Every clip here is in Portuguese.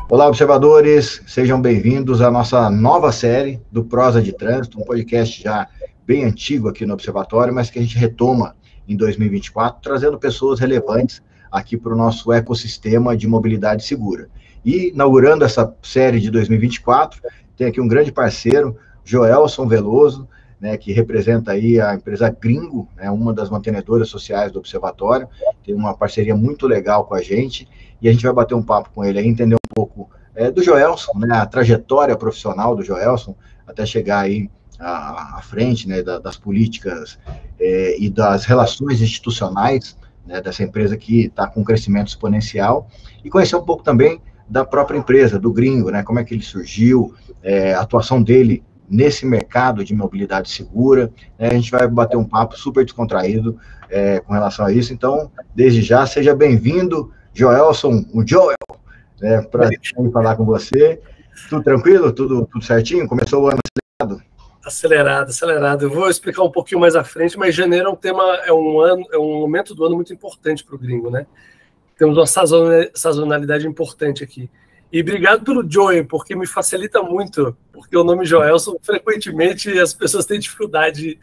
Olá, observadores, sejam bem-vindos à nossa nova série do Prosa de Trânsito, um podcast já bem antigo aqui no Observatório, mas que a gente retoma em 2024, trazendo pessoas relevantes aqui para o nosso ecossistema de mobilidade segura. E, inaugurando essa série de 2024, tem aqui um grande parceiro, Joelson Veloso, né, que representa aí a empresa Gringo, né, uma das mantenedoras sociais do Observatório, tem uma parceria muito legal com a gente, e a gente vai bater um papo com ele aí, entender um pouco do Joelson, né, a trajetória profissional do Joelson, até chegar aí à frente, né, das políticas e das relações institucionais, né, dessa empresa que está com um crescimento exponencial, e conhecer um pouco também da própria empresa, do Gringo, né, como é que ele surgiu, a atuação dele nesse mercado de mobilidade segura, né, a gente vai bater um papo super descontraído com relação a isso, então, desde já, seja bem-vindo, Joelson, o Joel, para falar com você. Tudo tranquilo? Tudo certinho? Começou o ano acelerado? Acelerado. Eu vou explicar um pouquinho mais à frente, mas janeiro é um momento do ano muito importante para o Gringo, né? Temos uma sazonalidade importante aqui. E obrigado pelo Joel, porque me facilita muito, porque o nome Joelson, frequentemente, as pessoas têm dificuldade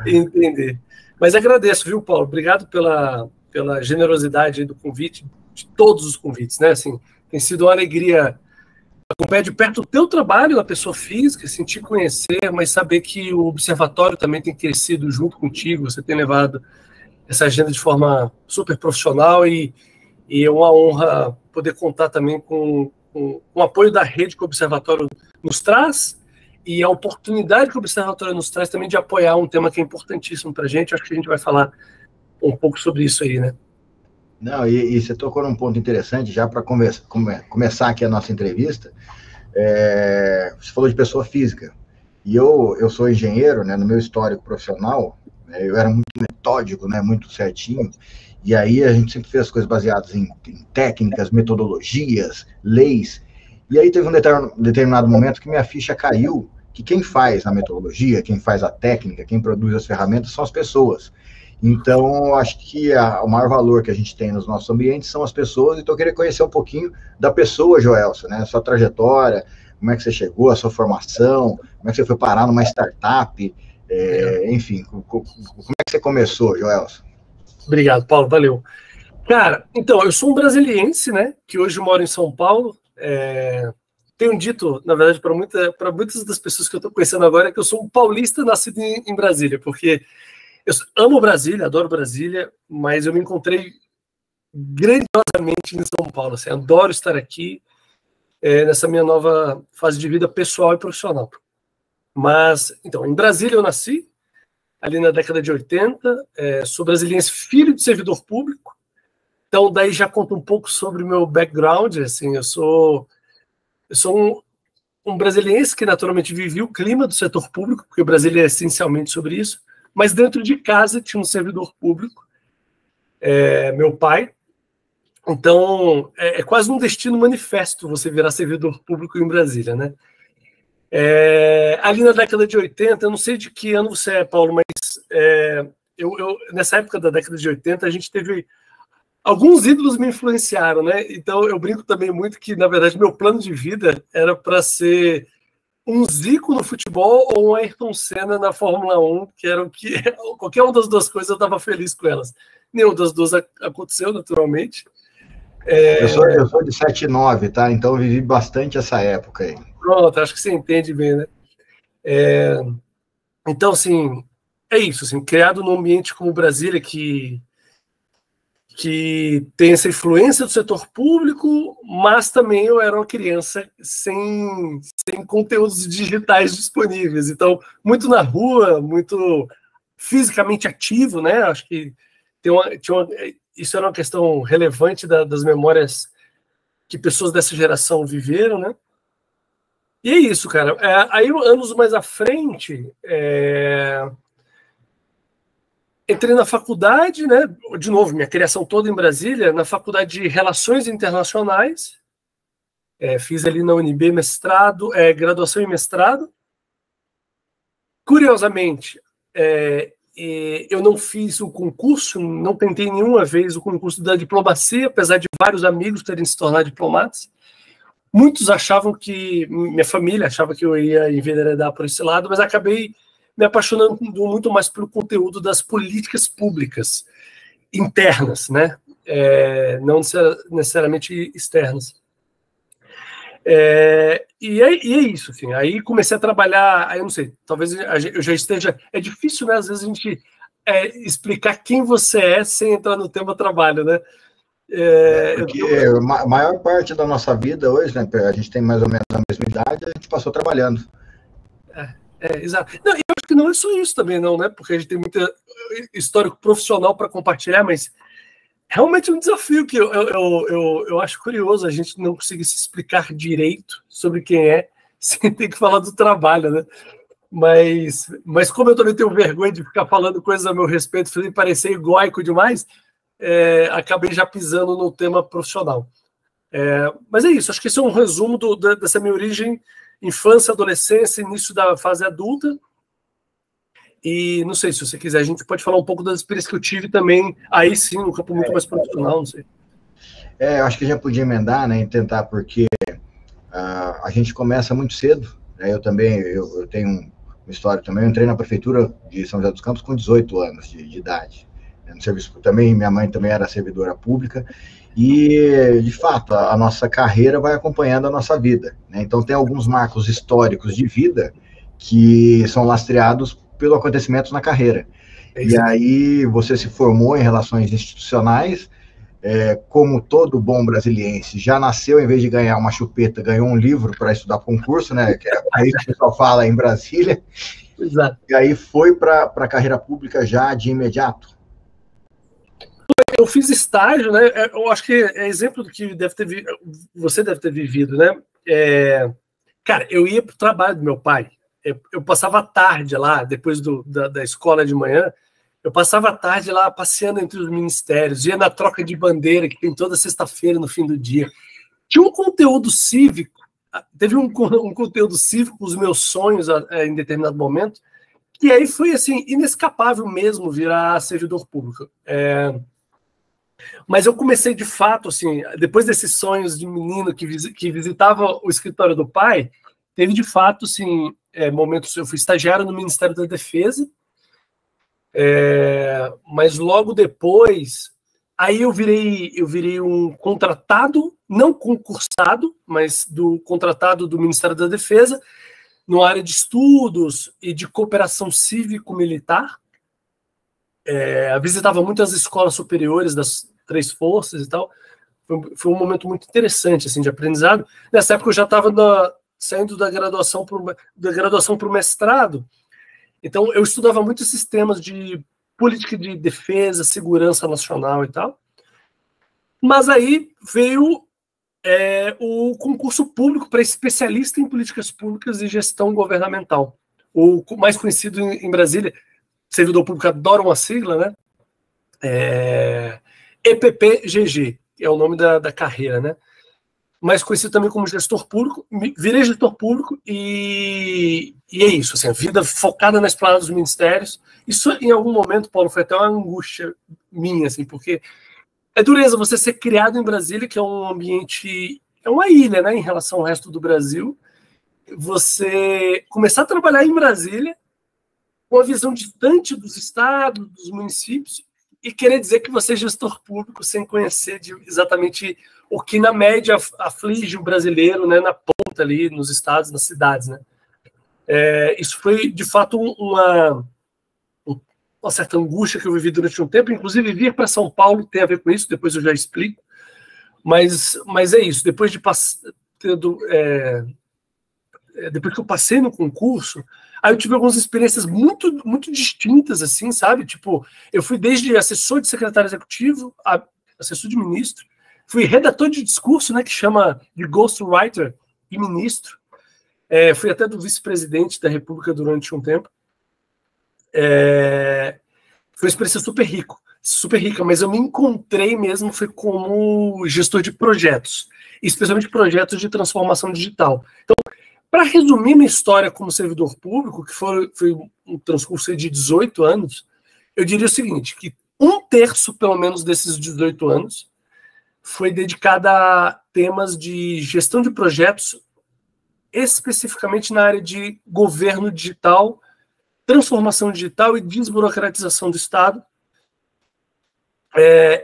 em entender. Mas agradeço, viu, Paulo? Obrigado pela generosidade do convite, de todos os convites, né? Assim, tem sido uma alegria acompanhar de perto o teu trabalho na pessoa física, sentir conhecer, mas saber que o observatório também tem crescido junto contigo, você tem levado essa agenda de forma super profissional e é uma honra poder contar também com o apoio da rede que o observatório nos traz e a oportunidade que o observatório nos traz também de apoiar um tema que é importantíssimo para a gente. Acho que a gente vai falar um pouco sobre isso aí, né? Não, e você tocou num ponto interessante, já para começar aqui a nossa entrevista, você falou de pessoa física, e eu sou engenheiro, né, no meu histórico profissional, eu era muito metódico, né, muito certinho, e aí a gente sempre fez as coisas baseadas em técnicas, metodologias, leis, e aí teve um determinado momento que minha ficha caiu, que quem faz a metodologia, quem faz a técnica, quem produz as ferramentas são as pessoas. Então, acho que o maior valor que a gente tem nos nossos ambientes são as pessoas, então eu queria conhecer um pouquinho da pessoa, Joelson, né? A sua trajetória, como é que você chegou, a sua formação, como é que você foi parar numa startup, enfim, como é que você começou, Joelson? Obrigado, Paulo, valeu. Cara, então, eu sou um brasiliense, né, que hoje moro em São Paulo. Tenho dito, na verdade, para muitas das pessoas que eu estou conhecendo agora, que eu sou um paulista nascido em Brasília, porque eu amo Brasília, adoro Brasília, mas eu me encontrei grandiosamente em São Paulo. Assim, adoro estar aqui nessa minha nova fase de vida pessoal e profissional. Mas, então, em Brasília eu nasci, ali na década de 80, sou brasiliense, filho de servidor público, então daí já conta um pouco sobre o meu background. Assim, eu sou um brasiliense que naturalmente vivia o clima do setor público, porque o Brasil é essencialmente sobre isso, mas dentro de casa tinha um servidor público, meu pai. Então, é quase um destino manifesto você virar servidor público em Brasília, né? Ali na década de 80, eu não sei de que ano você é, Paulo, mas nessa época da década de 80, a gente teve... Alguns ídolos me influenciaram, né? Então, eu brinco também muito que, na verdade, meu plano de vida era para ser um Zico no futebol ou um Ayrton Senna na Fórmula 1, que eram que qualquer uma das duas coisas eu estava feliz com elas. Nenhuma das duas aconteceu, naturalmente. Eu sou de 79, tá? Então eu vivi bastante essa época aí. Pronto, acho que você entende bem, né? Então, assim, é isso. Assim, criado num ambiente como Brasília, que tem essa influência do setor público, mas também eu era uma criança sem conteúdos digitais disponíveis. Então, muito na rua, muito fisicamente ativo, né? Acho que isso era uma questão relevante das memórias que pessoas dessa geração viveram, né? E é isso, cara. Aí, anos mais à frente, entrei na faculdade, né? De novo, minha criação toda em Brasília, na faculdade de Relações Internacionais. Fiz ali na UNB mestrado, graduação e mestrado. Curiosamente, eu não fiz o concurso, não tentei nenhuma vez o concurso da diplomacia, apesar de vários amigos terem se tornado diplomatas. muitos achavam que, minha família achava que eu ia enveredar por esse lado, mas acabei me apaixonando muito mais pelo conteúdo das políticas públicas internas, né? Não necessariamente externas. E é isso, assim. Aí comecei a trabalhar, aí eu não sei, talvez eu já esteja... É difícil, né? Às vezes a gente explicar quem você é sem entrar no tema trabalho, né? Porque a maior parte da nossa vida hoje, né? A gente tem mais ou menos a mesma idade, a gente passou trabalhando. Exato. Não, eu acho que não é só isso também, não, né? Porque a gente tem muita histórico profissional para compartilhar, mas realmente é um desafio que eu acho curioso a gente não conseguir se explicar direito sobre quem é sem ter que falar do trabalho, né? Mas como eu também tenho vergonha de ficar falando coisas a meu respeito, sem parecer egóico demais, acabei já pisando no tema profissional. Mas é isso, acho que esse é um resumo dessa minha origem, infância, adolescência, início da fase adulta. E não sei, se você quiser, a gente pode falar um pouco das experiências que eu tive também, aí sim, um campo muito mais profissional, não sei. Eu acho que já podia emendar, né, e tentar, porque a gente começa muito cedo, né, eu tenho uma história também, eu entrei na prefeitura de São José dos Campos com 18 anos de idade, no serviço, também, minha mãe também era servidora pública, e, de fato, a nossa carreira vai acompanhando a nossa vida, né, então tem alguns marcos históricos de vida que são lastreados pelos acontecimentos na carreira. E aí você se formou em relações institucionais, como todo bom brasiliense, já nasceu, em vez de ganhar uma chupeta, ganhou um livro para estudar concurso, né? Que é aí que o pessoal fala em Brasília. Exato. E aí foi para a carreira pública já de imediato. Eu fiz estágio, né? Eu acho que é exemplo do que você deve ter vivido, né? Cara, eu ia para o trabalho do meu pai. Eu passava a tarde lá, depois da escola de manhã, eu passava a tarde lá passeando entre os ministérios, ia na troca de bandeira, que tem toda sexta-feira no fim do dia. Tinha um conteúdo cívico, teve um conteúdo cívico, os meus sonhos em determinado momento, que aí foi assim, inescapável mesmo virar servidor público. Mas eu comecei de fato, assim, depois desses sonhos de menino que visitava o escritório do pai, teve de fato, assim, momentos. Eu fui estagiário no Ministério da Defesa, mas logo depois, aí eu virei um contratado, não concursado, mas contratado do Ministério da Defesa, na área de estudos e de cooperação cívico-militar. Visitava muitas escolas superiores das 3 forças e tal. Foi um momento muito interessante, assim, de aprendizado. Nessa época eu já estava saindo da graduação para o mestrado. Então, eu estudava muito esses temas de política de defesa, segurança nacional e tal. Mas aí veio o concurso público para especialista em políticas públicas e gestão governamental. O mais conhecido em Brasília, servidor público adora uma sigla, né? EPPGG, é o nome da carreira, né? Mas conhecido também como gestor público, virei gestor público e é isso, assim, a vida focada na esplanada dos ministérios. Isso, em algum momento, Paulo, foi até uma angústia minha, assim, porque é dureza você ser criado em Brasília, que é um ambiente, é uma ilha, né, em relação ao resto do Brasil, você começar a trabalhar em Brasília com a visão distante dos estados, dos municípios, e querer dizer que você é gestor público sem conhecer exatamente o que, na média, aflige o brasileiro, né, na ponta ali, nos estados, nas cidades, né? Isso foi, de fato, uma certa angústia que eu vivi durante um tempo. Inclusive, vir para São Paulo tem a ver com isso, depois eu já explico. Mas é isso. Depois depois que eu passei no concurso, aí eu tive algumas experiências muito, muito distintas, assim, sabe? Tipo, eu fui desde assessor de secretário executivo, assessor de ministro, fui redator de discurso, né, que chama de ghostwriter e ministro. Fui até do vice-presidente da República durante um tempo. Foi uma experiência super rica, mas eu me encontrei mesmo foi como gestor de projetos, especialmente projetos de transformação digital. Então, para resumir minha história como servidor público, que foi um transcurso de 18 anos, eu diria o seguinte, que 1/3, pelo menos, desses 18 anos foi dedicada temas de gestão de projetos, especificamente na área de governo digital, transformação digital e desburocratização do Estado.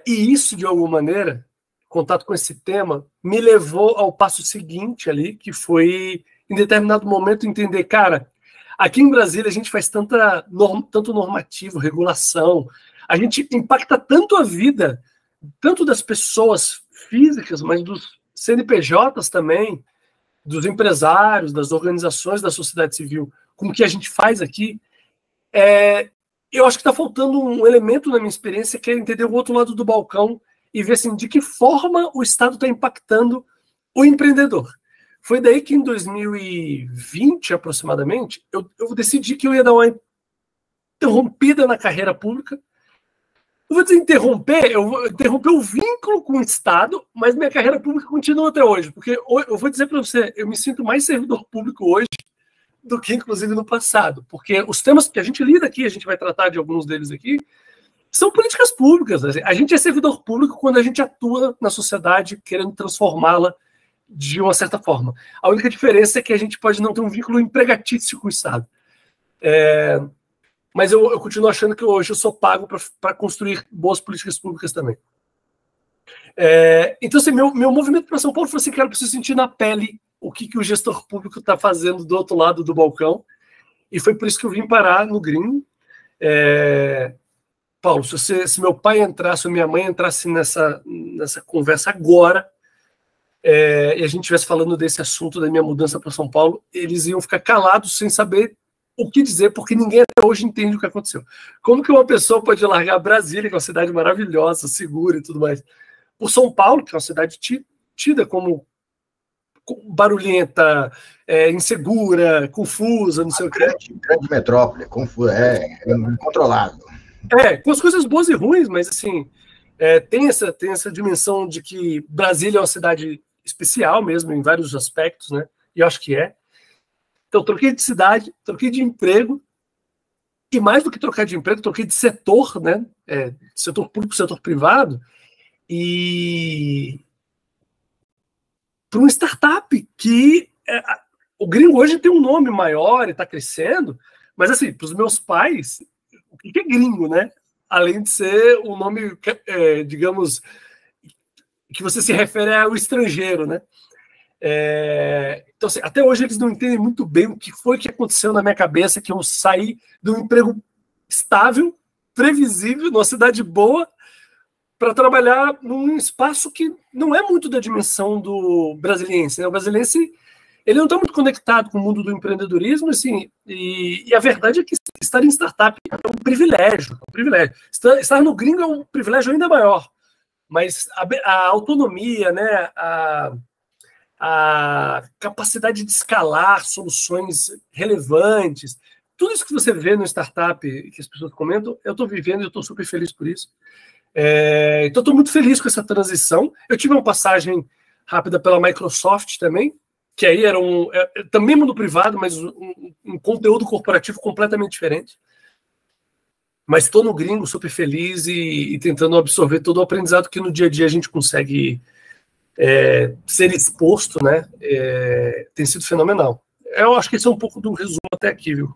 E isso, de alguma maneira, contato com esse tema, me levou ao passo seguinte ali, que foi, em determinado momento, entender, cara, aqui em Brasília a gente faz tanto normativo, regulação, a gente impacta tanto a vida, tanto das pessoas físicas, mas dos CNPJs também, dos empresários, das organizações da sociedade civil, com o que a gente faz aqui. Eu acho que está faltando um elemento na minha experiência, que é entender o outro lado do balcão e ver assim, de que forma o Estado está impactando o empreendedor. Foi daí que em 2020, aproximadamente, eu decidi que eu ia dar uma interrompida na carreira pública. Eu vou dizer interromper, eu vou interromper o vínculo com o Estado, mas minha carreira pública continua até hoje, porque eu vou dizer para você, eu me sinto mais servidor público hoje do que, inclusive, no passado, porque os temas que a gente lida aqui, a gente vai tratar de alguns deles aqui, são políticas públicas. A gente é servidor público quando a gente atua na sociedade querendo transformá-la de uma certa forma. A única diferença é que a gente pode não ter um vínculo empregatício com o Estado. Mas eu continuo achando que hoje eu sou pago para construir boas políticas públicas também. Então, assim, meu movimento para São Paulo foi assim, cara, eu preciso sentir na pele o que o gestor público está fazendo do outro lado do balcão, e foi por isso que eu vim parar no Gringo. Paulo, se meu pai entrasse, ou minha mãe entrasse nessa conversa agora, e a gente estivesse falando desse assunto da minha mudança para São Paulo, eles iam ficar calados sem saber o que dizer, porque ninguém até hoje entende o que aconteceu. Como que uma pessoa pode largar Brasília, que é uma cidade maravilhosa, segura e tudo mais, por São Paulo, que é uma cidade tida como barulhenta, insegura, confusa, não sei o quê. Grande metrópole, confusa, incontrolável. Com as coisas boas e ruins, mas assim, tem essa dimensão de que Brasília é uma cidade especial mesmo, em vários aspectos, né? E eu acho que é. Então, troquei de cidade, troquei de emprego, e mais do que trocar de emprego, troquei de setor, né? Setor público, setor privado, e para uma startup que o Gringo hoje tem um nome maior e está crescendo, mas assim, para os meus pais, o que é Gringo, né? Além de ser um nome, digamos, que você se refere ao estrangeiro, né? Então, assim, até hoje eles não entendem muito bem o que foi que aconteceu na minha cabeça, que eu saí de um emprego estável, previsível, numa cidade boa, para trabalhar num espaço que não é muito da dimensão do brasiliense, né? O brasiliense, ele não está muito conectado com o mundo do empreendedorismo, assim, e a verdade é que estar em startup é um privilégio. Estar no Gringo é um privilégio ainda maior, mas a autonomia, né, a capacidade de escalar soluções relevantes, tudo isso que você vê no startup, que as pessoas comentam, eu estou vivendo e eu estou super feliz por isso. Então, estou muito feliz com essa transição. Eu tive uma passagem rápida pela Microsoft também, que aí era também mundo privado, mas um conteúdo corporativo completamente diferente. Mas estou no Gringo, super feliz e tentando absorver todo o aprendizado que no dia a dia a gente consegue ser exposto, né? Tem sido fenomenal. Eu acho que esse é um pouco do resumo até aqui, viu?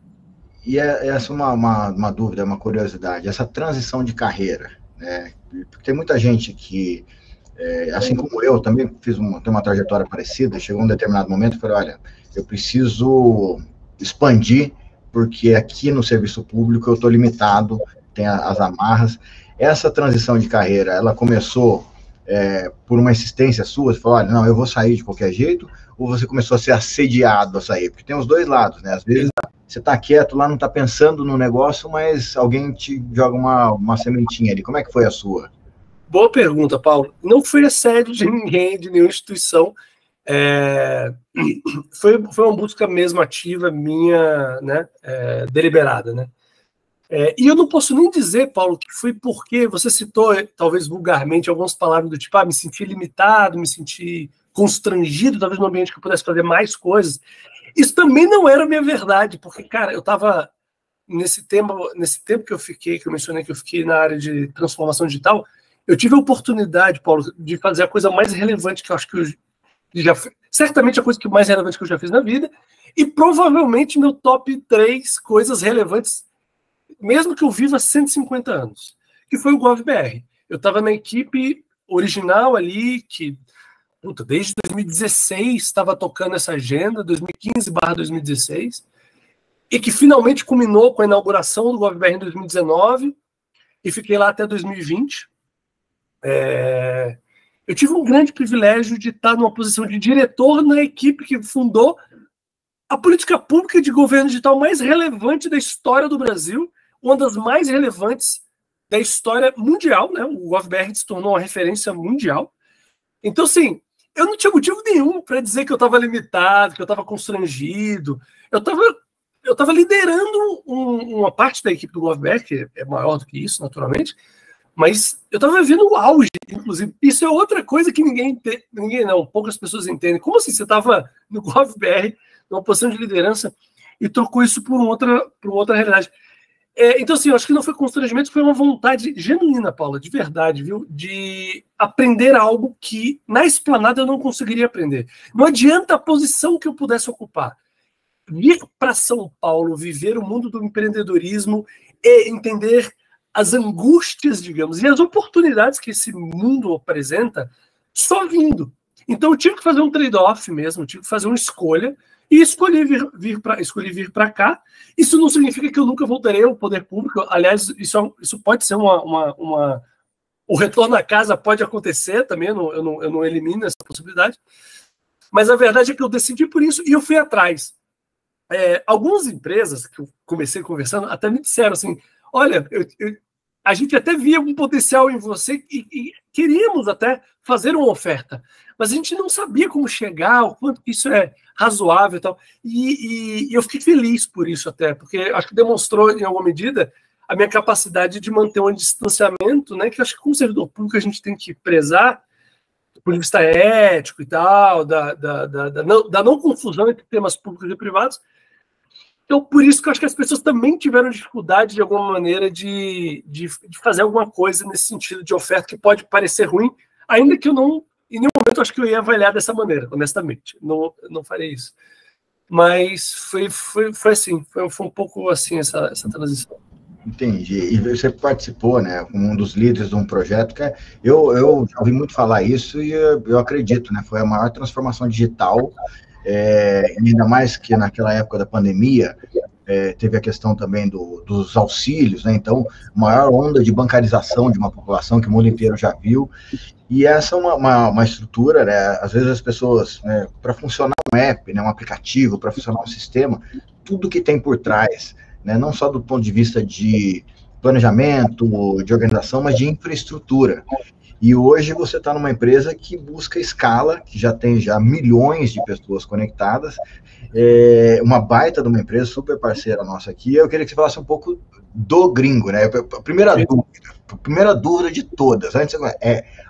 E essa é uma dúvida, uma curiosidade, essa transição de carreira, né? Porque tem muita gente que, assim como eu, também tenho uma trajetória parecida, chegou um determinado momento e falei, olha, eu preciso expandir, porque aqui no serviço público eu estou limitado, tem as amarras. Essa transição de carreira, ela começou por uma insistência sua, você falou, olha, não, eu vou sair de qualquer jeito, ou você começou a ser assediado a sair? Porque tem os dois lados, né? Às vezes você está quieto lá, não está pensando no negócio, mas alguém te joga uma sementinha ali. Como é que foi a sua? Boa pergunta, Paulo. Não foi assédio de ninguém, de nenhuma instituição. Foi uma busca mesmo ativa, minha, né? Deliberada, né? E eu não posso nem dizer, Paulo, que foi porque você citou, talvez vulgarmente, algumas palavras do tipo, me senti limitado, me senti constrangido, talvez no ambiente que eu pudesse fazer mais coisas. Isso também não era a minha verdade, porque, cara, eu estava nesse tempo que eu mencionei que eu fiquei na área de transformação digital, eu tive a oportunidade, Paulo, de fazer a coisa mais relevante que eu acho que Certamente a coisa que mais relevante que eu já fiz na vida, e provavelmente meu top 3 coisas relevantes, mesmo que eu viva 150 anos, que foi o GovBR. Eu estava na equipe original ali, que desde 2016 estava tocando essa agenda, 2015/2016, e que finalmente culminou com a inauguração do GovBR em 2019, e fiquei lá até 2020. Eu tive um grande privilégio de estar numa posição de diretor na equipe que fundou a política pública de governo digital mais relevante da história do Brasil, uma das mais relevantes da história mundial, né? O GovBR se tornou uma referência mundial. Então, assim, eu não tinha motivo nenhum para dizer que eu estava limitado, que eu estava constrangido. Eu estava liderando uma parte da equipe do GovBR, que é maior do que isso, naturalmente, mas eu estava vivendo o auge, inclusive. Isso é outra coisa que poucas pessoas entendem. Como assim você estava no GovBR, numa posição de liderança, e trocou isso por outra realidade? Então, assim, eu acho que não foi constrangimento, foi uma vontade genuína, Paula, de verdade, viu? De aprender algo que na esplanada eu não conseguiria aprender. Não adianta a posição que eu pudesse ocupar. Vir para São Paulo, viver o mundo do empreendedorismo e entender as angústias, digamos, e as oportunidades que esse mundo apresenta, só vindo. Então eu tive que fazer um trade-off mesmo, tive que fazer uma escolha, e escolhi vir para cá. Isso não significa que eu nunca voltarei ao poder público. Aliás, isso pode ser o retorno à casa pode acontecer também, eu não elimino essa possibilidade. Mas a verdade é que eu decidi por isso e eu fui atrás. Algumas empresas que eu comecei conversando até me disseram assim, olha, a gente até via um potencial em você e queríamos até fazer uma oferta, mas a gente não sabia como chegar, o quanto isso é razoável e tal. E eu fiquei feliz por isso até, porque acho que demonstrou, em alguma medida, a minha capacidade de manter um distanciamento, né, que acho que como servidor público a gente tem que prezar, do ponto de vista ético e tal, da não confusão entre temas públicos e privados. Então, por isso que eu acho que as pessoas também tiveram dificuldade, de alguma maneira, de fazer alguma coisa nesse sentido de oferta que pode parecer ruim, ainda que eu não, em nenhum momento, acho que eu ia avaliar dessa maneira, honestamente. Não farei isso. Mas foi assim, foi um pouco assim essa transição. Entendi. E você participou, né, como um dos líderes de um projeto que eu já ouvi muito falar isso e eu acredito, né, foi a maior transformação digital. Ainda mais que naquela época da pandemia, teve a questão também dos auxílios, né? Então, maior onda de bancarização de uma população que o mundo inteiro já viu, e essa é uma estrutura, né? Às vezes as pessoas, né, para funcionar um app, né, um aplicativo, para funcionar um sistema, tudo que tem por trás, né, não só do ponto de vista de planejamento, de organização, mas de infraestrutura. E hoje você está numa empresa que busca escala, que já tem milhões de pessoas conectadas, uma baita de uma empresa, super parceira nossa aqui. Eu queria que você falasse um pouco do Gringo, né? A primeira dúvida de todas, antes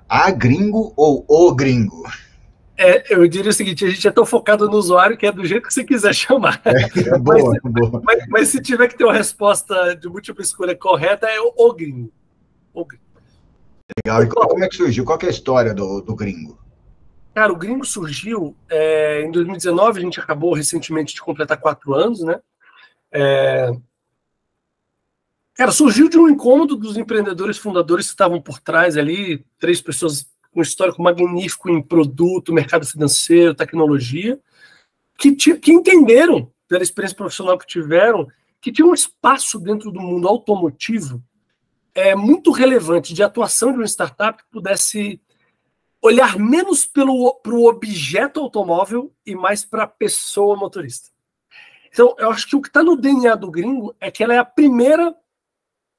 a Gringo ou o Gringo? Eu diria o seguinte, a gente é tão focado no usuário que é do jeito que você quiser chamar. Boa. Mas se tiver que ter uma resposta de múltipla escolha correta, é o Gringo. O Gringo. Legal. E como é que surgiu? Qual que é a história do Gringo? Cara, o Gringo surgiu em 2019, a gente acabou recentemente de completar 4 anos, né? Cara, surgiu de um incômodo dos empreendedores fundadores que estavam por trás ali, 3 pessoas com um histórico magnífico em produto, mercado financeiro, tecnologia, que entenderam, pela experiência profissional que tiveram, que tinha um espaço dentro do mundo automotivo muito relevante de atuação de uma startup que pudesse olhar menos para o objeto automóvel e mais para a pessoa motorista. Então, eu acho que o que está no DNA do Gringo é que ela é a primeira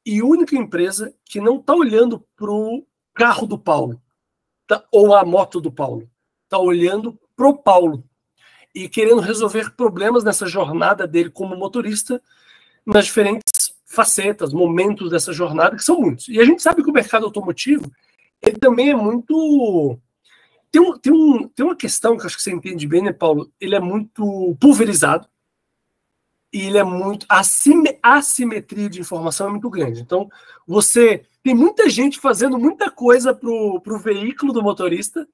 e única empresa que não está olhando para o carro do Paulo ou a moto do Paulo. Está olhando para o Paulo e querendo resolver problemas nessa jornada dele como motorista nas diferentes facetas, momentos dessa jornada, que são muitos. E a gente sabe que o mercado automotivo, ele também é muito... Tem uma questão que eu acho que você entende bem, né, Paulo? Ele é muito pulverizado e ele é muito... A assimetria de informação é muito grande. Então, tem muita gente fazendo muita coisa para o veículo do motorista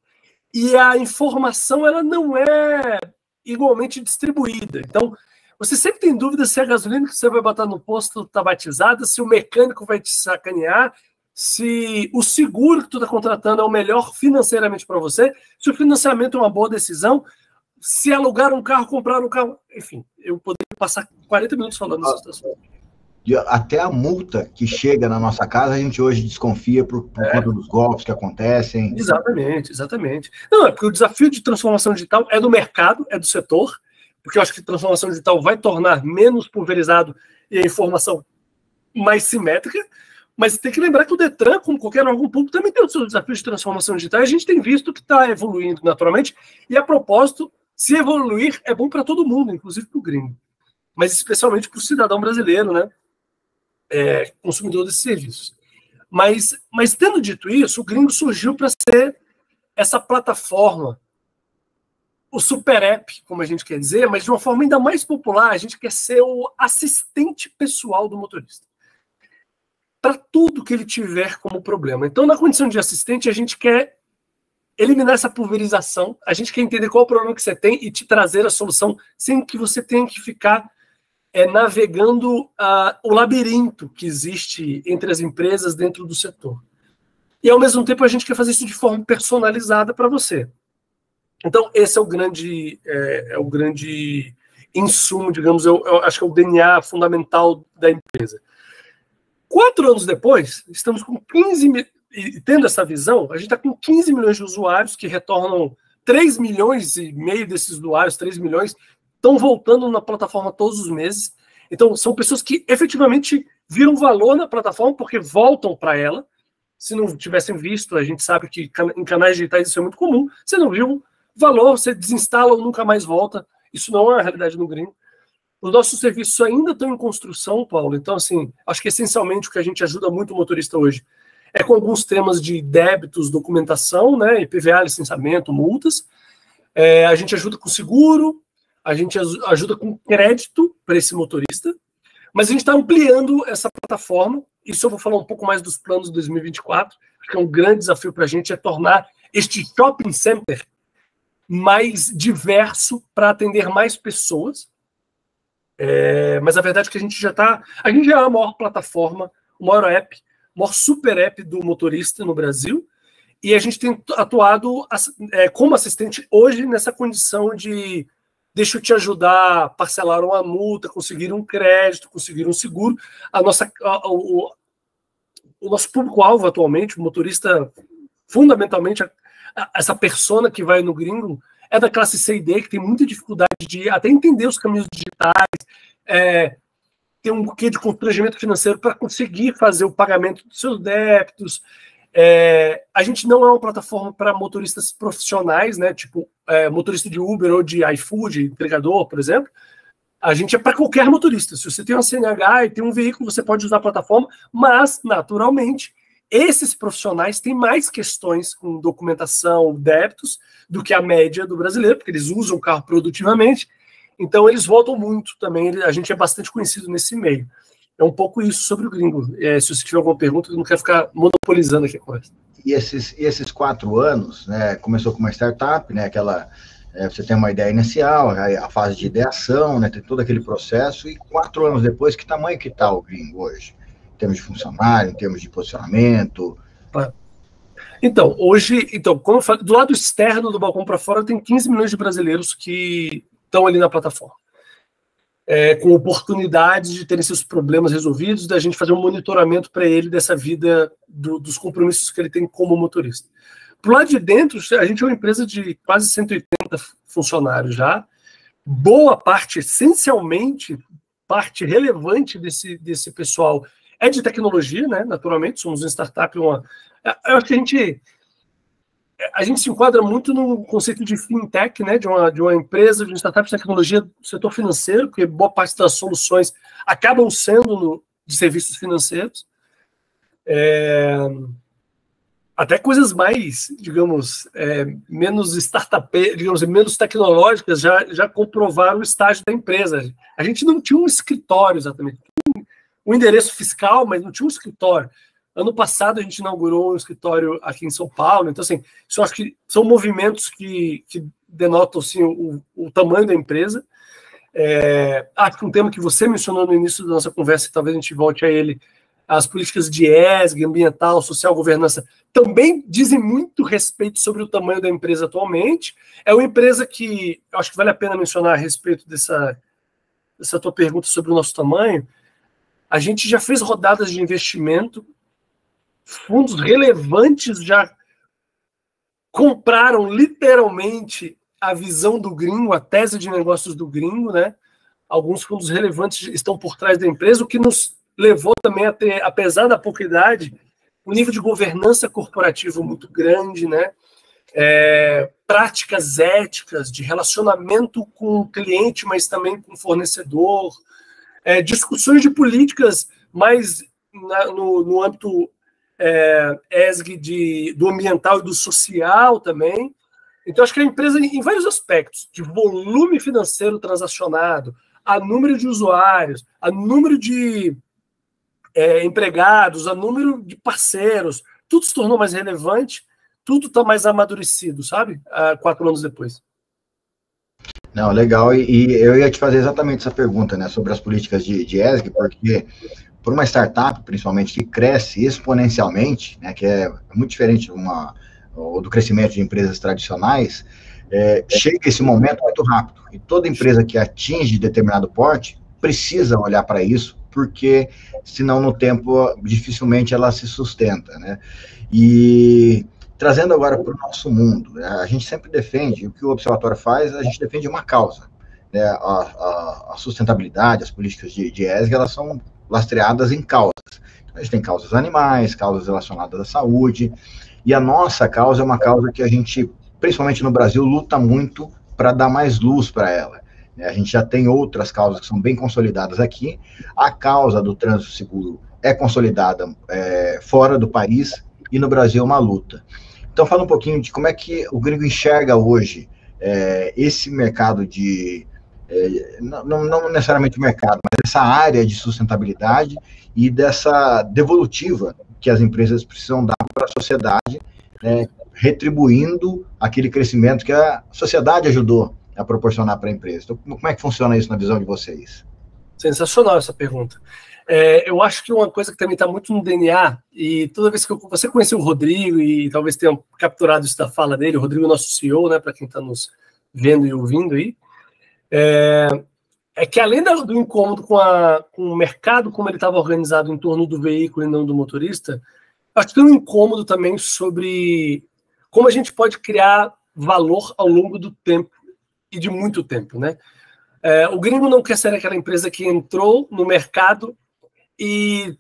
e a informação ela não é igualmente distribuída. Então, você sempre tem dúvida se a gasolina que você vai botar no posto está batizada, se o mecânico vai te sacanear, se o seguro que tu está contratando é o melhor financeiramente para você, se o financiamento é uma boa decisão, se alugar um carro, comprar um carro... Enfim, eu poderia passar 40 minutos falando dessa situação. Até a multa que chega na nossa casa, a gente hoje desconfia por conta dos golpes que acontecem. Exatamente, exatamente. Não, é porque o desafio de transformação digital é do mercado, é do setor, porque eu acho que a transformação digital vai tornar menos pulverizado e a informação mais simétrica, mas tem que lembrar que o Detran, como qualquer órgão público, também tem os seus desafios de transformação digital, e a gente tem visto que está evoluindo naturalmente, e a propósito, se evoluir é bom para todo mundo, inclusive para o gringo, mas especialmente para o cidadão brasileiro, né? Consumidor desses serviços. Mas tendo dito isso, o gringo surgiu para ser essa plataforma, o super app, como a gente quer dizer, mas de uma forma ainda mais popular, a gente quer ser o assistente pessoal do motorista. Para tudo que ele tiver como problema. Então, na condição de assistente, a gente quer eliminar essa pulverização, a gente quer entender qual é o problema que você tem e te trazer a solução sem que você tenha que ficar navegando o labirinto que existe entre as empresas dentro do setor. E, ao mesmo tempo, a gente quer fazer isso de forma personalizada para você. Então, esse é o grande insumo, digamos, eu acho que é o DNA fundamental da empresa. 4 anos depois, estamos com 15 milhões, e tendo essa visão, a gente está com 15 milhões de usuários que retornam 3 milhões e meio desses usuários, 3 milhões, estão voltando na plataforma todos os meses. Então, são pessoas que efetivamente viram valor na plataforma porque voltam para ela. Se não tivessem visto, a gente sabe que em canais digitais isso é muito comum. Você não viu valor, você desinstala ou nunca mais volta. Isso não é a realidade no gringo. Os nossos serviços ainda estão em construção, Paulo. Então, assim, acho que essencialmente o que a gente ajuda muito o motorista hoje é com alguns temas de débitos, documentação, né, IPVA, licenciamento, multas. A gente ajuda com seguro, a gente ajuda com crédito para esse motorista, mas a gente está ampliando essa plataforma. Isso eu vou falar um pouco mais dos planos de 2024, que é um grande desafio para a gente, é tornar este shopping center mais diverso para atender mais pessoas. Mas a verdade é que a gente já é a maior plataforma, o maior app, o maior super app do motorista no Brasil, e a gente tem atuado como assistente hoje nessa condição de deixa eu te ajudar a parcelar uma multa, conseguir um crédito, conseguir um seguro. O nosso público-alvo atualmente, o motorista, fundamentalmente, essa persona que vai no gringo, é da classe C e D, que tem muita dificuldade de até entender os caminhos digitais, tem um quê de constrangimento financeiro para conseguir fazer o pagamento dos seus débitos. A gente não é uma plataforma para motoristas profissionais, né? Tipo motorista de Uber ou de iFood, entregador, por exemplo. A gente é para qualquer motorista. Se você tem uma CNH e tem um veículo, você pode usar a plataforma, mas, naturalmente, esses profissionais têm mais questões com documentação, débitos, do que a média do brasileiro, porque eles usam o carro produtivamente, então eles voltam muito também, a gente é bastante conhecido nesse meio. É um pouco isso sobre o gringo. Se você tiver alguma pergunta, eu não quero ficar monopolizando aqui a conversa. E esses 4 anos, né, começou com uma startup, né, você tem uma ideia inicial, a fase de ideação, né, tem todo aquele processo, e 4 anos depois, que tamanho que está o gringo hoje? Em termos de funcionário, em termos de posicionamento? Então, hoje, como eu falei, do lado externo do balcão para fora, tem 15 milhões de brasileiros que estão ali na plataforma. Com oportunidades de terem seus problemas resolvidos, da gente fazer um monitoramento para ele dessa vida, dos compromissos que ele tem como motorista. Pro lado de dentro, a gente é uma empresa de quase 180 funcionários já. Boa parte, essencialmente, parte relevante desse pessoal é de tecnologia, né? Naturalmente, somos uma startup, eu acho que a gente se enquadra muito no conceito de fintech, né? De uma empresa, de uma startup de tecnologia do setor financeiro, porque boa parte das soluções acabam sendo de serviços financeiros. Até coisas mais, digamos, menos startup, digamos, menos tecnológicas já comprovaram o estágio da empresa. A gente não tinha um escritório exatamente, um endereço fiscal, mas não tinha um escritório. Ano passado a gente inaugurou um escritório aqui em São Paulo. Então, assim, eu acho que são movimentos que denotam assim, o tamanho da empresa. Acho que um tema que você mencionou no início da nossa conversa, e talvez a gente volte a ele, as políticas de ESG, ambiental, social, governança, também dizem muito respeito sobre o tamanho da empresa atualmente. É uma empresa que eu acho que vale a pena mencionar a respeito dessa tua pergunta sobre o nosso tamanho. A gente já fez rodadas de investimento, fundos relevantes já compraram literalmente a visão do gringo, a tese de negócios do gringo, né? Alguns fundos relevantes estão por trás da empresa, o que nos levou também a ter, apesar da pouca idade, um nível de governança corporativa muito grande, né? Práticas éticas de relacionamento com o cliente, mas também com o fornecedor, discussões de políticas mais no âmbito ESG do ambiental e do social também. Então, acho que a empresa, em vários aspectos, de volume financeiro transacionado, a número de usuários, a número de empregados, a número de parceiros, tudo se tornou mais relevante, tudo está mais amadurecido, sabe? 4 anos depois. Não, legal, e eu ia te fazer exatamente essa pergunta, né, sobre as políticas de ESG, porque por uma startup, principalmente, que cresce exponencialmente, né, que é muito diferente do crescimento de empresas tradicionais, chega esse momento muito rápido, e toda empresa que atinge determinado porte precisa olhar para isso, porque senão no tempo dificilmente ela se sustenta, né? E trazendo agora para o nosso mundo, né, a gente sempre defende, o que o Observatório faz, a gente defende uma causa, né? A sustentabilidade, as políticas de ESG, elas são lastreadas em causas. Então, a gente tem causas animais, causas relacionadas à saúde, e a nossa causa é uma causa que a gente, principalmente no Brasil, luta muito para dar mais luz para ela. A gente já tem outras causas que são bem consolidadas aqui. A causa do trânsito seguro é consolidada fora do país, e no Brasil é uma luta. Então, fala um pouquinho de como é que o gringo enxerga hoje esse mercado não necessariamente o mercado, mas essa área de sustentabilidade e dessa devolutiva que as empresas precisam dar para a sociedade, né, retribuindo aquele crescimento que a sociedade ajudou a proporcionar para a empresa. Então, como é que funciona isso na visão de vocês? Sensacional essa pergunta. Eu acho que uma coisa que também está muito no DNA, e toda vez que você conheceu o Rodrigo, e talvez tenha capturado isso da fala dele, o Rodrigo é nosso CEO, né, para quem está nos vendo e ouvindo aí, que além do incômodo com o mercado, como ele estava organizado em torno do veículo e não do motorista, acho que tem um incômodo também sobre como a gente pode criar valor ao longo do tempo, e de muito tempo, né? O gringo não quer ser aquela empresa que entrou no mercado e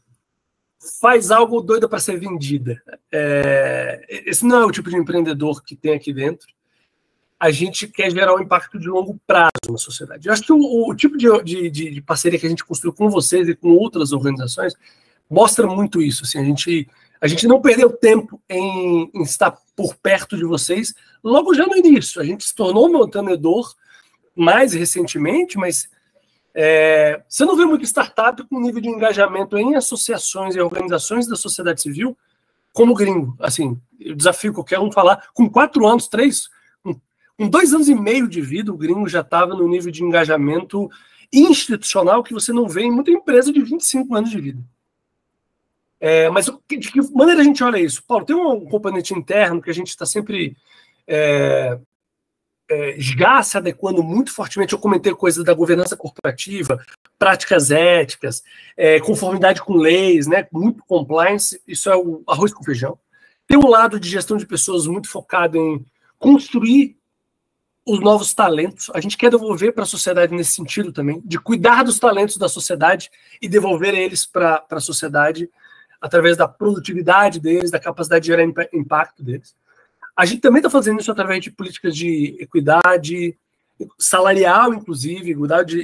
faz algo doido para ser vendida. Esse não é o tipo de empreendedor que tem aqui dentro. A gente quer gerar um impacto de longo prazo na sociedade. Eu acho que o tipo de parceria que a gente construiu com vocês e com outras organizações mostra muito isso. Assim, a gente não perdeu tempo em estar por perto de vocês logo já no início. A gente se tornou mantenedor mais recentemente, mas você não vê muito startup com nível de engajamento em associações e organizações da sociedade civil como gringo. Assim, eu desafio qualquer um falar, com 4 anos, 3, com 2 anos e meio de vida, o gringo já estava no nível de engajamento institucional que você não vê em muita empresa de 25 anos de vida. Mas de que maneira a gente olha isso? Paulo, tem um componente interno que a gente está sempre já se adequando muito fortemente. Eu comentei coisas da governança corporativa, práticas éticas, conformidade com leis, né, muito compliance, isso é o arroz com feijão. Tem um lado de gestão de pessoas muito focado em construir os novos talentos. A gente quer devolver para a sociedade nesse sentido também, de cuidar dos talentos da sociedade e devolver eles para a sociedade através da produtividade deles, da capacidade de gerar impacto deles. A gente também está fazendo isso através de políticas de equidade salarial, inclusive, igualdade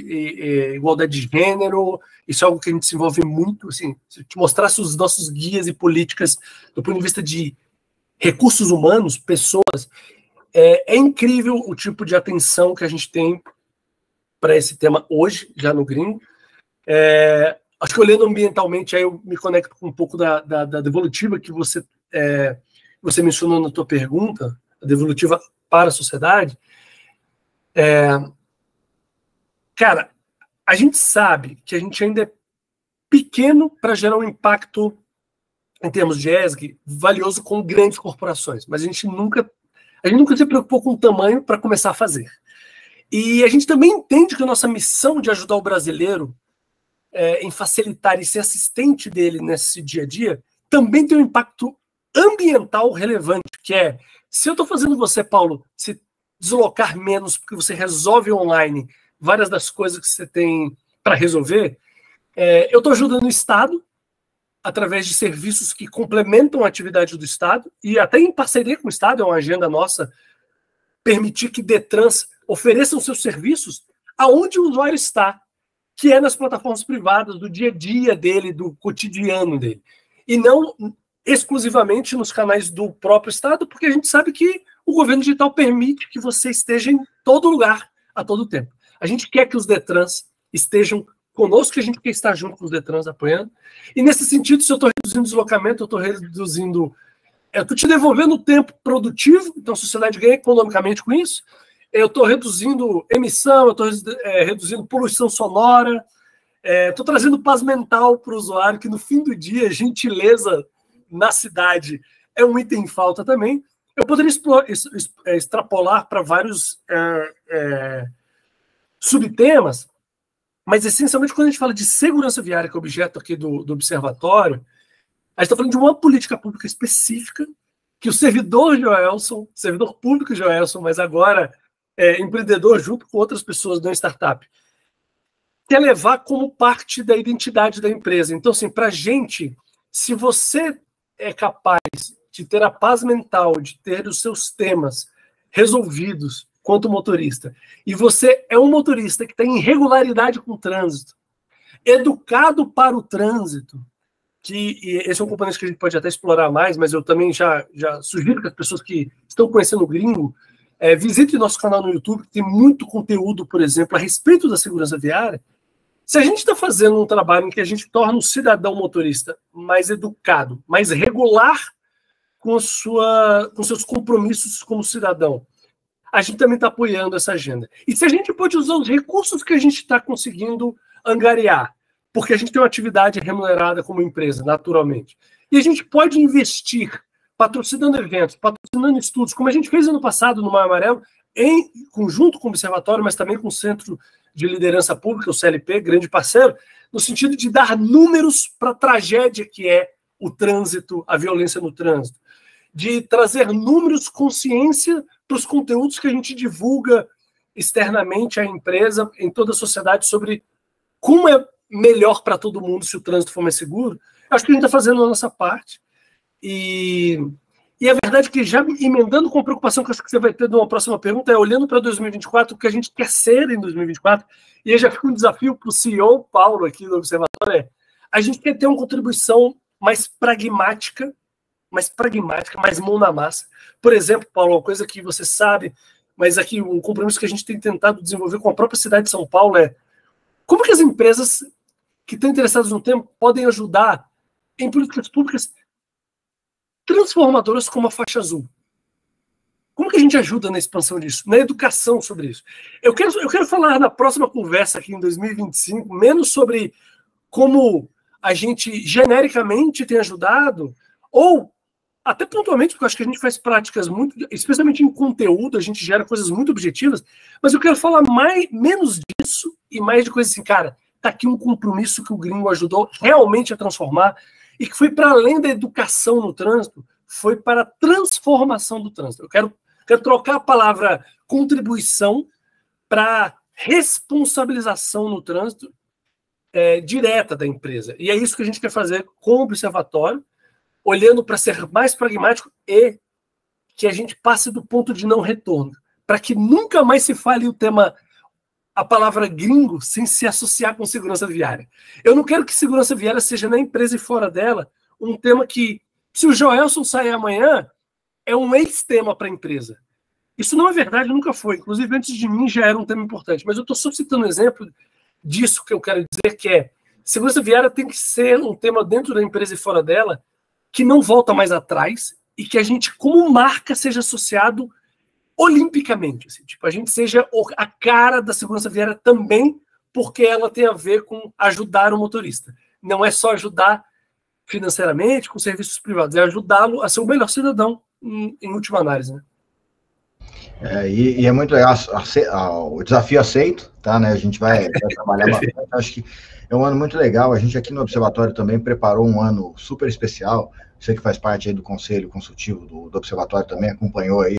de gênero. Isso é algo que a gente se envolve muito. Assim, se eu te mostrasse os nossos guias e políticas do ponto de vista de recursos humanos, pessoas, é incrível o tipo de atenção que a gente tem para esse tema hoje, já no gringo. acho que olhando ambientalmente, aí eu me conecto com um pouco da devolutiva que você mencionou na tua pergunta, a devolutiva para a sociedade. Cara, a gente sabe que a gente ainda é pequeno para gerar um impacto em termos de ESG valioso com grandes corporações, mas a gente nunca se preocupou com o tamanho para começar a fazer. E a gente também entende que a nossa missão de ajudar o brasileiro em facilitar e ser assistente dele nesse dia a dia também tem um impacto ambiental relevante, que é, se eu estou fazendo você, Paulo, se deslocar menos porque você resolve online várias das coisas que você tem para resolver, eu estou ajudando o Estado através de serviços que complementam a atividade do Estado e até em parceria com o Estado, é uma agenda nossa, permitir que Detrans ofereçam seus serviços aonde o usuário está, que é nas plataformas privadas, do dia a dia dele, do cotidiano dele. E não exclusivamente nos canais do próprio Estado, porque a gente sabe que o governo digital permite que você esteja em todo lugar, a todo tempo. A gente quer que os Detrans estejam conosco, a gente quer estar junto com os Detrans apoiando. E nesse sentido, se eu estou reduzindo deslocamento, eu estou reduzindo... Eu estou te devolvendo o tempo produtivo, então a sociedade ganha economicamente com isso. Eu estou reduzindo emissão, eu estou reduzindo poluição sonora, estou trazendo paz mental para o usuário, que no fim do dia, gentileza na cidade é um item em falta também. Eu poderia extrapolar para vários subtemas, mas essencialmente quando a gente fala de segurança viária, que é o objeto aqui do observatório, a gente está falando de uma política pública específica que o servidor Joelson, servidor público Joelson, mas agora empreendedor junto com outras pessoas da startup, quer levar como parte da identidade da empresa. Então, assim, para a gente, se você é capaz de ter a paz mental, de ter os seus temas resolvidos quanto motorista, e você é um motorista que tem irregularidade com o trânsito, educado para o trânsito, que esse é um componente que a gente pode até explorar mais, mas eu também já sugiro que as pessoas que estão conhecendo o Gringo visitem nosso canal no YouTube, que tem muito conteúdo, por exemplo, a respeito da segurança viária. Se a gente está fazendo um trabalho em que a gente torna o cidadão motorista mais educado, mais regular com seus compromissos como cidadão, a gente também está apoiando essa agenda. E se a gente pode usar os recursos que a gente está conseguindo angariar, porque a gente tem uma atividade remunerada como empresa, naturalmente, e a gente pode investir patrocinando eventos, patrocinando estudos, como a gente fez ano passado no Maio Amarelo, em conjunto com o Observatório, mas também com o Centro de Liderança Pública, o CLP, grande parceiro, no sentido de dar números para a tragédia que é o trânsito, a violência no trânsito, de trazer números, consciência para os conteúdos que a gente divulga externamente à empresa, em toda a sociedade, sobre como é melhor para todo mundo se o trânsito for mais seguro. Acho que a gente está fazendo a nossa parte. E a verdade é que, já emendando com a preocupação que acho que você vai ter numa próxima pergunta, olhando para 2024, o que a gente quer ser em 2024, e aí já fica um desafio para o CEO Paulo aqui do Observatório, a gente quer ter uma contribuição mais pragmática, mais mão na massa. Por exemplo, Paulo, uma coisa que você sabe, mas aqui um compromisso que a gente tem tentado desenvolver com a própria cidade de São Paulo é como que as empresas que estão interessadas no tema podem ajudar em políticas públicas transformadoras como a faixa azul. Como que a gente ajuda na expansão disso, na educação sobre isso? Eu quero falar na próxima conversa aqui em 2025, menos sobre como a gente genericamente tem ajudado, ou até pontualmente, porque eu acho que a gente faz práticas muito, especialmente em conteúdo, a gente gera coisas muito objetivas, mas eu quero falar menos disso e mais de coisas assim, cara, tá aqui um compromisso que o Gringo ajudou realmente a transformar e que foi para além da educação no trânsito, foi para a transformação do trânsito. Eu quero trocar a palavra contribuição para responsabilização no trânsito direta da empresa. E é isso que a gente quer fazer com o Observatório, olhando para ser mais pragmático e que a gente passe do ponto de não retorno, para que nunca mais se fale a palavra gringo sem se associar com segurança viária. Eu não quero que segurança viária seja na empresa e fora dela um tema que, se o Joelson sair amanhã, é um ex-tema para a empresa. Isso não é verdade, nunca foi. Inclusive, antes de mim já era um tema importante. Mas eu estou só citando um exemplo disso que eu quero dizer, que é, segurança viária tem que ser um tema dentro da empresa e fora dela que não volta mais atrás e que a gente, como marca, seja associado olimpicamente. Assim, tipo, a gente seja a cara da segurança viária também, porque ela tem a ver com ajudar o motorista. Não é só ajudar financeiramente com serviços privados, é ajudá-lo a ser o melhor cidadão em última análise, né? E é muito legal, o desafio aceito, tá, né? A gente vai trabalhar bastante. Acho que é um ano muito legal. A gente aqui no Observatório também preparou um ano super especial. Você que faz parte aí do Conselho Consultivo do Observatório também acompanhou aí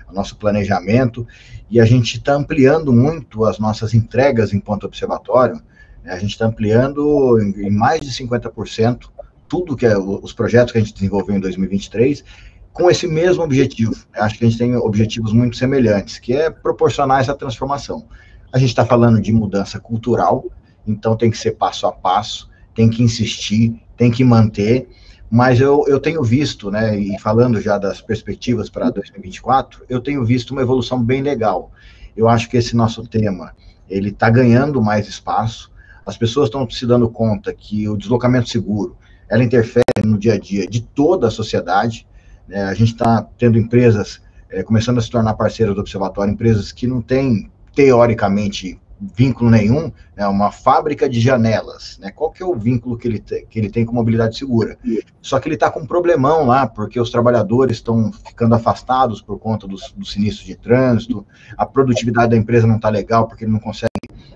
o nosso planejamento, e a gente está ampliando muito as nossas entregas enquanto Observatório. A gente está ampliando em mais de 50% tudo que os projetos que a gente desenvolveu em 2023, com esse mesmo objetivo. Acho que a gente tem objetivos muito semelhantes, que é proporcionar essa transformação. A gente está falando de mudança cultural, então tem que ser passo a passo, tem que insistir, tem que manter, mas eu tenho visto, né, e falando já das perspectivas para 2024, eu tenho visto uma evolução bem legal. Eu acho que esse nosso tema, ele está ganhando mais espaço, as pessoas estão se dando conta que o deslocamento seguro, ela interfere no dia a dia de toda a sociedade. A gente está tendo empresas começando a se tornar parceiras do Observatório, empresas que não têm, teoricamente, vínculo nenhum, né, uma fábrica de janelas, né, qual que é o vínculo que ele tem com mobilidade segura? Só que ele está com um problemão lá, porque os trabalhadores estão ficando afastados por conta dos sinistros de trânsito, a produtividade da empresa não está legal, porque ele não consegue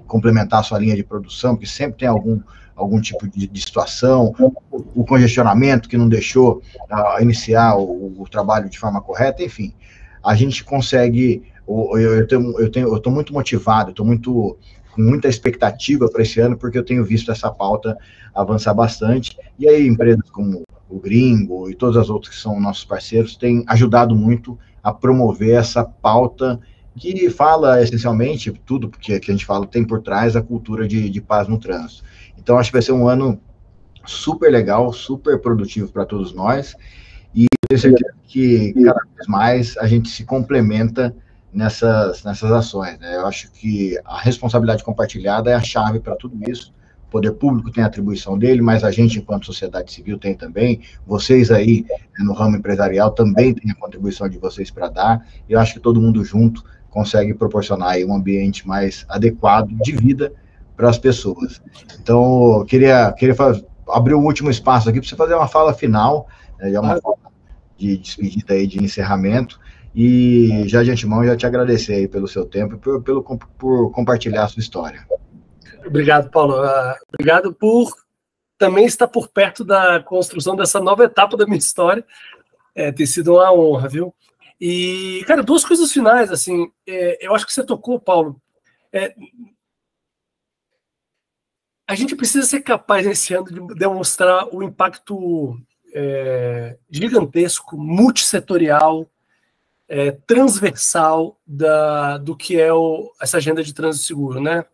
complementar a sua linha de produção, porque sempre tem algum tipo de situação, o congestionamento que não deixou iniciar o trabalho de forma correta, enfim, a gente consegue, eu estou muito motivado, estou com muita expectativa para esse ano, porque eu tenho visto essa pauta avançar bastante, e aí empresas como o Gringo e todas as outras que são nossos parceiros têm ajudado muito a promover essa pauta que fala essencialmente tudo, porque que a gente fala tem por trás a cultura de paz no trânsito. Então, acho que vai ser um ano super legal, super produtivo para todos nós, e tenho certeza que cada vez mais a gente se complementa nessas ações, né? Eu acho que a responsabilidade compartilhada é a chave para tudo isso. O poder público tem a atribuição dele, mas a gente, enquanto sociedade civil, tem também. Vocês aí, no ramo empresarial, também tem a contribuição de vocês para dar, e eu acho que todo mundo junto consegue proporcionar aí um ambiente mais adequado de vida para as pessoas. Então, eu queria abrir um último espaço aqui para você fazer uma fala final, né, uma fala de despedida aí, de encerramento, e já de antemão já te agradecer aí pelo seu tempo e por compartilhar a sua história. Obrigado, Paulo. Obrigado por também estar por perto da construção dessa nova etapa da minha história. Tem sido uma honra, viu? E, cara, duas coisas finais, assim, eu acho que você tocou, Paulo. A gente precisa ser capaz, esse ano, de demonstrar o impacto gigantesco, multissetorial, transversal do que é essa agenda de trânsito seguro, né?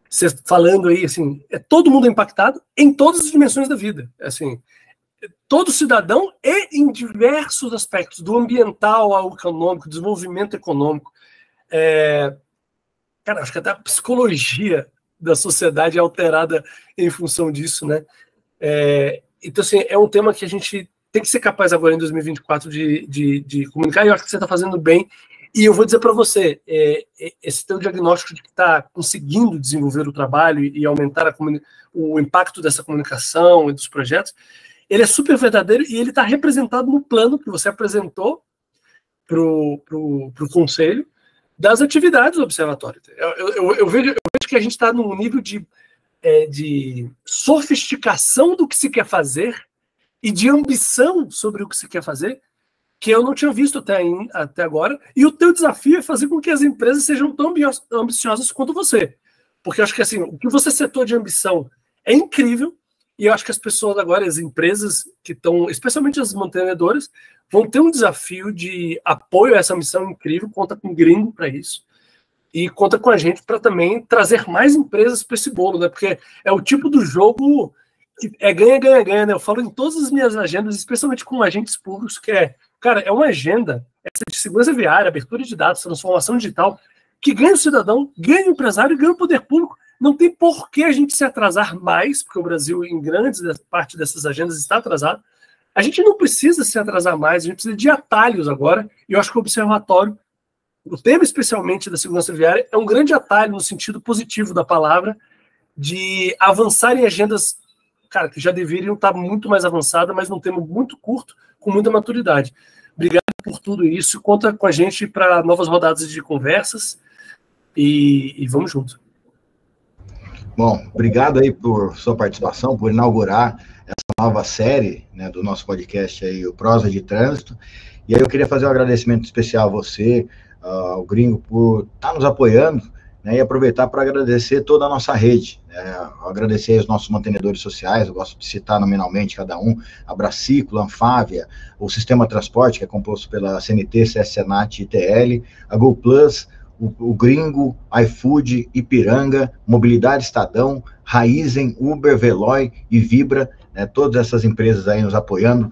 Você falando aí, assim, todo mundo é impactado em todas as dimensões da vida, assim, todo cidadão e em diversos aspectos, do ambiental ao econômico, desenvolvimento econômico. Cara, acho que até a psicologia da sociedade é alterada em função disso, né? Então, assim, é um tema que a gente tem que ser capaz agora em 2024 de comunicar, e eu acho que você está fazendo bem. E eu vou dizer para você, esse teu diagnóstico de que está conseguindo desenvolver o trabalho e aumentar o impacto dessa comunicação e dos projetos, ele é super verdadeiro e ele está representado no plano que você apresentou para o Conselho das atividades do Observatório. Eu vejo que a gente está num nível de sofisticação do que se quer fazer e de ambição sobre o que se quer fazer, que eu não tinha visto até agora, e o teu desafio é fazer com que as empresas sejam tão ambiciosas quanto você. Porque eu acho que assim, o que você setou de ambição é incrível, e eu acho que as pessoas agora, as empresas que estão, especialmente as mantenedoras, vão ter um desafio de apoio a essa missão incrível, conta com o Gringo para isso, e conta com a gente para também trazer mais empresas para esse bolo, né? Porque é o tipo do jogo que ganha, ganha, ganha, né? Eu falo em todas as minhas agendas, especialmente com agentes públicos, que cara, é uma agenda essa de segurança viária, abertura de dados, transformação digital, que ganha o cidadão, ganha o empresário e ganha o poder público Não tem por que a gente se atrasar mais, porque o Brasil, em grande parte dessas agendas, está atrasado. A gente não precisa se atrasar mais, a gente precisa de atalhos agora, e eu acho que o observatório, o tema especialmente da segurança viária, é um grande atalho no sentido positivo da palavra, de avançar em agendas, cara, que já deveriam estar muito mais avançadas, mas num tema muito curto, com muita maturidade. Obrigado por tudo isso, conta com a gente para novas rodadas de conversas, e vamos junto. Bom, obrigado aí por sua participação, por inaugurar essa nova série, né, do nosso podcast aí, o Prosa de Trânsito. E aí eu queria fazer um agradecimento especial a você, ao Gringo, por estar nos apoiando, né, e aproveitar para agradecer toda a nossa rede. Agradecer aos nossos mantenedores sociais, eu gosto de citar nominalmente cada um, a Braciclo, a Anfávia, o Sistema Transporte, que é composto pela CNT, CS Senat e ITL, a GoPlus, o Gringo, iFood, Ipiranga, Mobilidade Estadão, Raizen, Uber, Veloy e Vibra, né, todas essas empresas aí nos apoiando,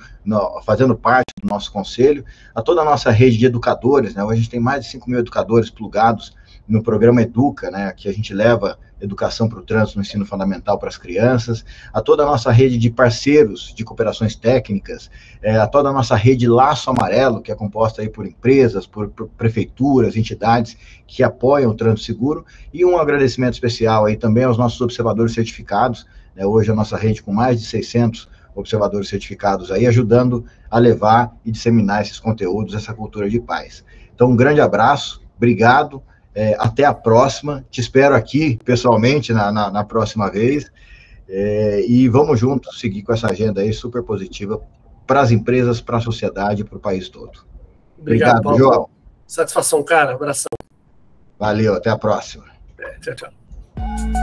fazendo parte do nosso conselho, a toda a nossa rede de educadores, né, hoje a gente tem mais de 5 mil educadores plugados no programa Educa, né, que a gente leva educação para o trânsito no ensino fundamental para as crianças, a toda a nossa rede de parceiros de cooperações técnicas, a toda a nossa rede Laço Amarelo, que é composta aí por empresas, por prefeituras, entidades que apoiam o trânsito seguro, e um agradecimento especial aí também aos nossos observadores certificados, né, hoje a nossa rede com mais de 600 observadores certificados aí, ajudando a levar e disseminar esses conteúdos, essa cultura de paz. Então, um grande abraço, obrigado, até a próxima, te espero aqui pessoalmente na próxima vez, e vamos juntos seguir com essa agenda aí super positiva para as empresas, para a sociedade, para o país todo. Obrigado, Paulo. João. Satisfação, cara. Abração. Valeu, até a próxima. Tchau, tchau.